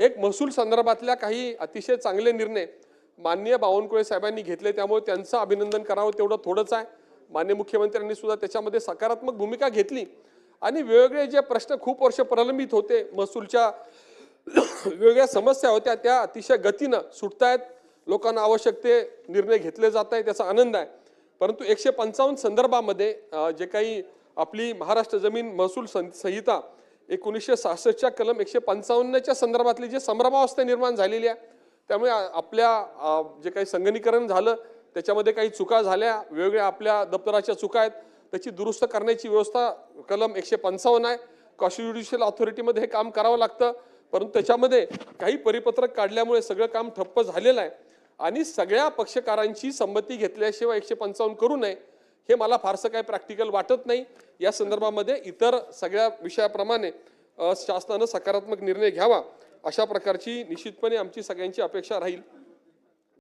एक महसूल संदर्भातल्या काही अतिशय चांगले निर्णय माननीय बावनकुळे साहेबांनी घेतले, त्यामुळे त्यांचं अभिनंदन करावं तेवढं थोडंच आहे। माननीय मुख्यमंत्र्यांनी सुद्धा त्याच्यामध्ये सकारात्मक भूमिका घेतली आणि वेगवेगळे जे प्रश्न खूप वर्ष प्रलंबित होते, महसूलच्या वेगवेगळ्या समस्या होत्या, त्या अतिशय गतीनं सुटतायत। लोकांना आवश्यक ते निर्णय घेतले जात आहेत, त्याचा आनंद आहे। परंतु 155 संदर्भामध्ये जे काही आपली महाराष्ट्र जमीन महसूल संहिता 1966च्या कलम 155च्या संदर्भातली जे संभ्रमावस्था निर्माण झालेली आहे, त्यामुळे आपल्या जे काही संगणकीकरण झालं त्याच्यामध्ये काही चुका झाल्या, वेगवेगळ्या आपल्या दप्तराच्या चुका आहेत, त्याची दुरुस्त करण्याची व्यवस्था कलम 155 आहे। कॉन्स्टिट्युशनल अथॉरिटीमध्ये हे काम करावं लागतं, परंतु त्याच्यामध्ये काही परिपत्रक काढल्यामुळे सगळं काम ठप्प झालेलं आहे आणि सगळ्या पक्षकारांची संमती घेतल्याशिवाय 155 करू नये हे मला फारसं काही प्रॅक्टिकल वाटत नाही। या संदर्भामध्ये इतर सगळ्या विषयाप्रमाणे शासनाने सकारात्मक निर्णय घ्यावा अशा प्रकारची निश्चितपणे आमची सगळ्यांची अपेक्षा राहील।